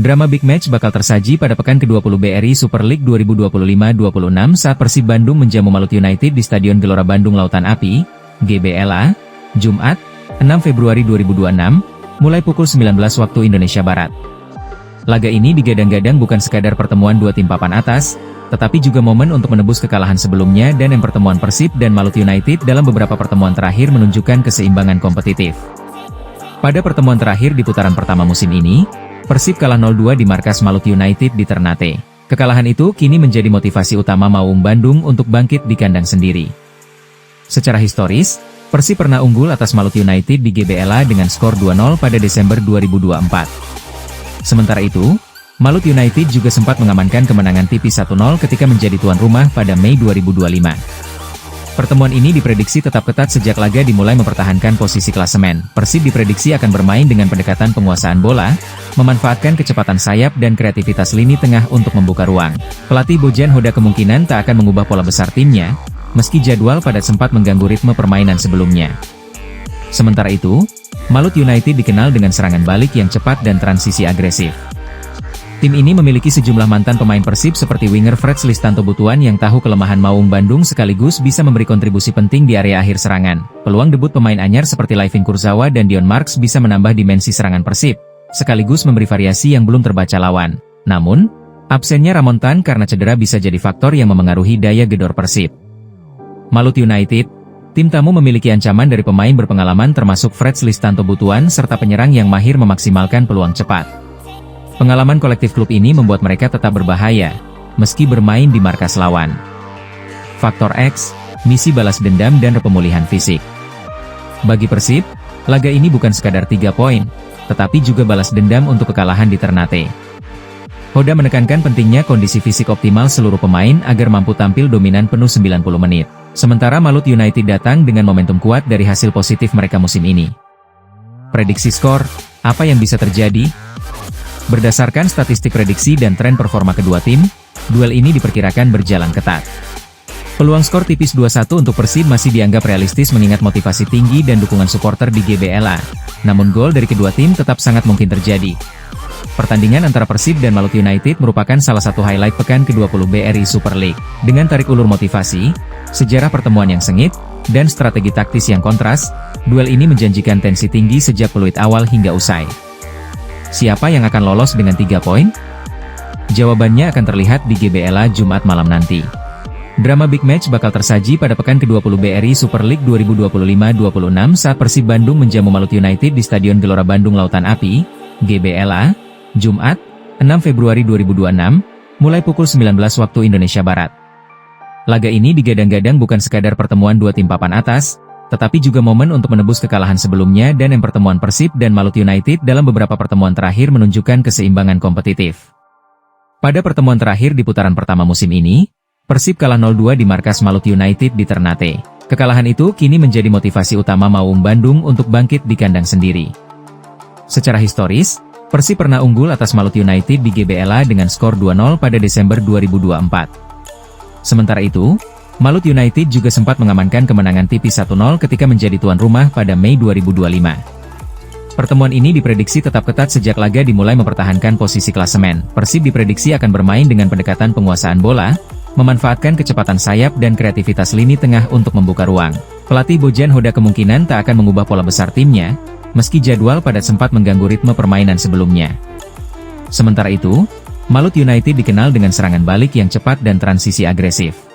Drama big match bakal tersaji pada pekan ke-20 BRI Super League 2025-26 saat Persib Bandung menjamu Malut United di Stadion Gelora Bandung Lautan Api, GBLA, Jumat, 6 Februari 2026, mulai pukul 19 waktu Indonesia Barat. Laga ini digadang-gadang bukan sekadar pertemuan dua tim papan atas, tetapi juga momen untuk menebus kekalahan sebelumnya dan yang pertemuan Persib dan Malut United dalam beberapa pertemuan terakhir menunjukkan keseimbangan kompetitif. Pada pertemuan terakhir di putaran pertama musim ini, Persib kalah 0-2 di markas Malut United di Ternate. Kekalahan itu kini menjadi motivasi utama Maung Bandung untuk bangkit di kandang sendiri. Secara historis, Persib pernah unggul atas Malut United di GBLA dengan skor 2-0 pada Desember 2024. Sementara itu, Malut United juga sempat mengamankan kemenangan tipis 1-0 ketika menjadi tuan rumah pada Mei 2025. Pertemuan ini diprediksi tetap ketat sejak laga dimulai mempertahankan posisi klasemen. Persib diprediksi akan bermain dengan pendekatan penguasaan bola, memanfaatkan kecepatan sayap dan kreativitas lini tengah untuk membuka ruang. Pelatih Bojan Hoda kemungkinan tak akan mengubah pola besar timnya, meski jadwal padat sempat mengganggu ritme permainan sebelumnya. Sementara itu, Malut United dikenal dengan serangan balik yang cepat dan transisi agresif. Tim ini memiliki sejumlah mantan pemain Persib seperti winger Freds Listanto Butuan yang tahu kelemahan Maung Bandung sekaligus bisa memberi kontribusi penting di area akhir serangan. Peluang debut pemain anyar seperti Laifin Kurzawa dan Dion Marks bisa menambah dimensi serangan Persib, sekaligus memberi variasi yang belum terbaca lawan. Namun, absennya Ramon Tan karena cedera bisa jadi faktor yang memengaruhi daya gedor Persib. Malut United, tim tamu memiliki ancaman dari pemain berpengalaman termasuk Freds Listanto Butuan serta penyerang yang mahir memaksimalkan peluang cepat. Pengalaman kolektif klub ini membuat mereka tetap berbahaya, meski bermain di markas lawan. Faktor X, misi balas dendam dan pemulihan fisik. Bagi Persib, laga ini bukan sekadar 3 poin, tetapi juga balas dendam untuk kekalahan di Ternate. Hoda menekankan pentingnya kondisi fisik optimal seluruh pemain agar mampu tampil dominan penuh 90 menit. Sementara Malut United datang dengan momentum kuat dari hasil positif mereka musim ini. Prediksi skor, apa yang bisa terjadi? Berdasarkan statistik prediksi dan tren performa kedua tim, duel ini diperkirakan berjalan ketat. Peluang skor tipis 2-1 untuk Persib masih dianggap realistis mengingat motivasi tinggi dan dukungan supporter di GBLA. Namun gol dari kedua tim tetap sangat mungkin terjadi. Pertandingan antara Persib dan Malut United merupakan salah satu highlight pekan ke-20 BRI Super League. Dengan tarik ulur motivasi, sejarah pertemuan yang sengit, dan strategi taktis yang kontras, duel ini menjanjikan tensi tinggi sejak peluit awal hingga usai. Siapa yang akan lolos dengan 3 poin? Jawabannya akan terlihat di GBLA Jumat malam nanti. Drama big match bakal tersaji pada pekan ke-20 BRI Super League 2025-26 saat Persib Bandung menjamu Malut United di Stadion Gelora Bandung Lautan Api, GBLA, Jumat, 6 Februari 2026, mulai pukul 19 waktu Indonesia Barat. Laga ini digadang-gadang bukan sekadar pertemuan dua tim papan atas, tetapi juga momen untuk menebus kekalahan sebelumnya dan yang pertemuan Persib dan Malut United dalam beberapa pertemuan terakhir menunjukkan keseimbangan kompetitif. Pada pertemuan terakhir di putaran pertama musim ini, Persib kalah 0-2 di markas Malut United di Ternate. Kekalahan itu kini menjadi motivasi utama Maung Bandung untuk bangkit di kandang sendiri. Secara historis, Persib pernah unggul atas Malut United di GBLA dengan skor 2-0 pada Desember 2024. Sementara itu, Malut United juga sempat mengamankan kemenangan tipis 1-0 ketika menjadi tuan rumah pada Mei 2025. Pertemuan ini diprediksi tetap ketat sejak laga dimulai mempertahankan posisi klasemen. Persib diprediksi akan bermain dengan pendekatan penguasaan bola, memanfaatkan kecepatan sayap dan kreativitas lini tengah untuk membuka ruang. Pelatih Bojan Hoda kemungkinan tak akan mengubah pola besar timnya, meski jadwal padat sempat mengganggu ritme permainan sebelumnya. Sementara itu, Malut United dikenal dengan serangan balik yang cepat dan transisi agresif.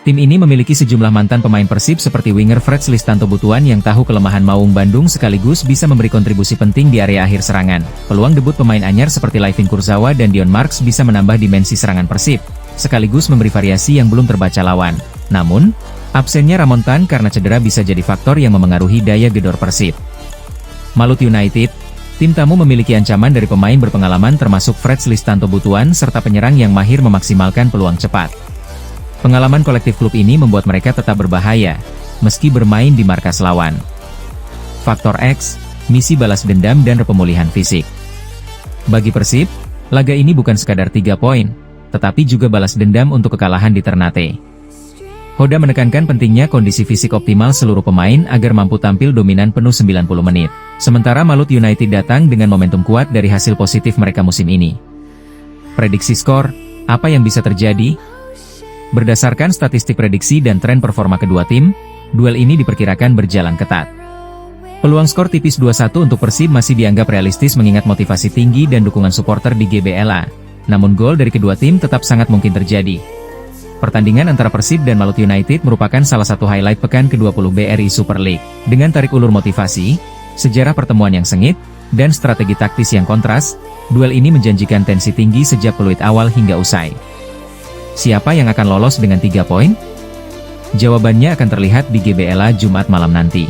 Tim ini memiliki sejumlah mantan pemain Persib seperti winger Freds Listanto Butuan yang tahu kelemahan Maung Bandung sekaligus bisa memberi kontribusi penting di area akhir serangan. Peluang debut pemain anyar seperti Laifin Kurzawa dan Dion Marks bisa menambah dimensi serangan Persib, sekaligus memberi variasi yang belum terbaca lawan. Namun, absennya Ramon Tan karena cedera bisa jadi faktor yang memengaruhi daya gedor Persib. Malut United, tim tamu memiliki ancaman dari pemain berpengalaman termasuk Freds Listanto Butuan serta penyerang yang mahir memaksimalkan peluang cepat. Pengalaman kolektif klub ini membuat mereka tetap berbahaya, meski bermain di markas lawan. Faktor X, misi balas dendam dan pemulihan fisik. Bagi Persib, laga ini bukan sekadar 3 poin, tetapi juga balas dendam untuk kekalahan di Ternate. Hoda menekankan pentingnya kondisi fisik optimal seluruh pemain agar mampu tampil dominan penuh 90 menit. Sementara Malut United datang dengan momentum kuat dari hasil positif mereka musim ini. Prediksi skor, apa yang bisa terjadi? Berdasarkan statistik prediksi dan tren performa kedua tim, duel ini diperkirakan berjalan ketat. Peluang skor tipis 2-1 untuk Persib masih dianggap realistis mengingat motivasi tinggi dan dukungan supporter di GBLA. Namun gol dari kedua tim tetap sangat mungkin terjadi. Pertandingan antara Persib dan Malut United merupakan salah satu highlight pekan ke-20 BRI Super League. Dengan tarik ulur motivasi, sejarah pertemuan yang sengit, dan strategi taktis yang kontras, duel ini menjanjikan tensi tinggi sejak peluit awal hingga usai. Siapa yang akan lolos dengan 3 poin? Jawabannya akan terlihat di GBLA Jumat malam nanti.